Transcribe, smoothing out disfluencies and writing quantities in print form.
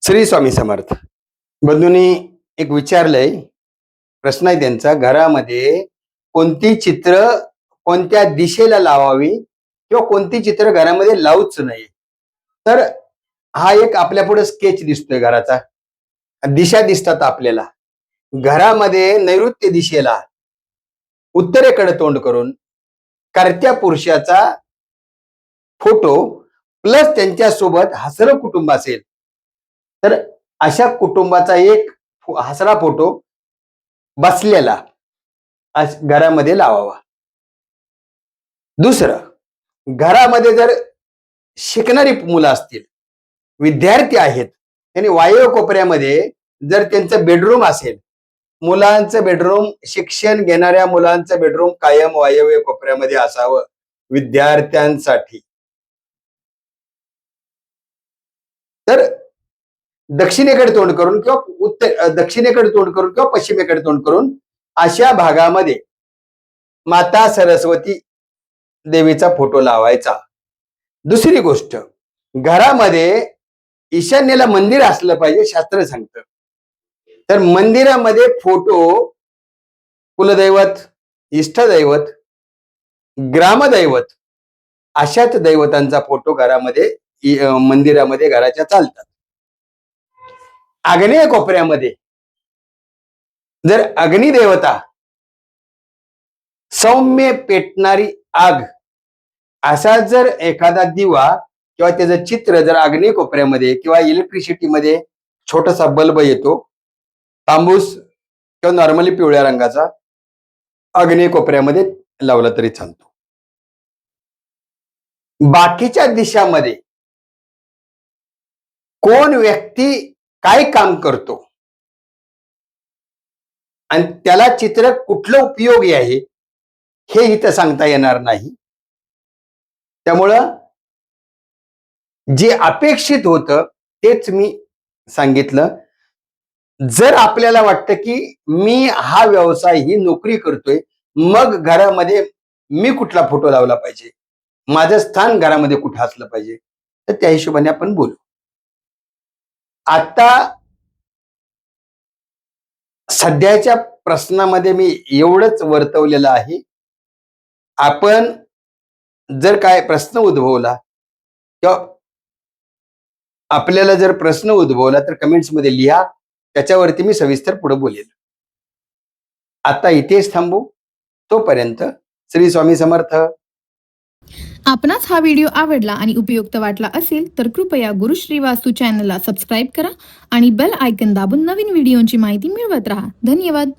श्री स्वामी समर्थ. बंधूंनी एक विचारलंय, प्रश्न आहे त्यांचा, घरामध्ये कोणती चित्र कोणत्या दिशेला लावावी किंवा कोणती चित्र घरामध्ये लावूच नाही. तर हा एक आपल्या पुढे स्केच दिसतोय घराचा, दिशा दिसतात आपल्याला. घरामध्ये नैऋत्य दिशेला उत्तरेकडे तोंड करून कर्त्या पुरुषाचा फोटो प्लस त्यांच्यासोबत हसरं कुटुंब असेल तर अशा कुटुंबाचा एक हसरा फोटो बसलेला घरामध्ये लावावा. दुसरं, घरामध्ये जर शिकणारी मुलं असतील, विद्यार्थी आहेत, त्यांनी वायव्य कोपऱ्यामध्ये जर त्यांचं बेडरूम असेल, मुलांचं बेडरूम, शिक्षण घेणाऱ्या मुलांचं बेडरूम कायम वायव्य कोपऱ्यामध्ये असावं विद्यार्थ्यांसाठी. तर दक्षिणेकडे तोंड करून किंवा दक्षिणेकडे तोंड करून किंवा पश्चिमेकडे तोंड करून अशा भागामध्ये माता सरस्वती देवीचा फोटो लावायचा. दुसरी गोष्ट, घरामध्ये ईशान्येला मंदिर असलं पाहिजे, शास्त्र सांगतं. तर मंदिरामध्ये फोटो, कुलदैवत, इष्टदैवत, ग्रामदैवत अशाच दैवतांचा फोटो घरामध्ये, मंदिरामध्ये घराच्या चालतात. आग्नेय कोपऱ्यामध्ये जर अग्निदेवता, सौम्य पेटणारी आग असा जर एखादा दिवा किंवा त्याचं चित्र जर आग्नेय कोपऱ्यामध्ये किंवा इलेक्ट्रिसिटी मध्ये छोटासा बल्ब येतो, तांबूस किंवा नॉर्मली पिवळ्या रंगाचा, आग्नेय कोपऱ्यामध्ये लावला तरी चालतो. बाकीच्या दिशामध्ये कोण व्यक्ती काय काम करतो आणि त्याला चित्र कुठलं उपयोगी आहे हे इथं सांगता येणार नाही. त्यामुळं जे अपेक्षित होतं तेच मी सांगितलं. जर आपल्याला वाटतं की मी हा व्यवसाय, ही नोकरी करतोय, मग घरामध्ये मी कुठला फोटो लावला पाहिजे, माझं स्थान घरामध्ये कुठं असलं पाहिजे, तर त्या हिशोबाने आपण बोलू. आता सध्याच्या प्रश्नामध्ये मी एवढंच वर्तवलेलं आहे. आपण जर काय प्रश्न उद्भवला किंवा आपल्याला जर प्रश्न उद्भवला तर कमेंट्स मध्ये लिहा, त्याच्यावरती मी सविस्तर पुढे बोलेल. आता इथेच थांबू. तोपर्यंत श्री स्वामी समर्थ. आपणास हा व्हिडिओ आवडला आणि उपयुक्त वाटला असेल तर कृपया गुरुश्री वास्तू चॅनलला सबस्क्राईब करा आणि बेल आयकन दाबून नवीन व्हिडिओची माहिती मिळवत राहा. धन्यवाद.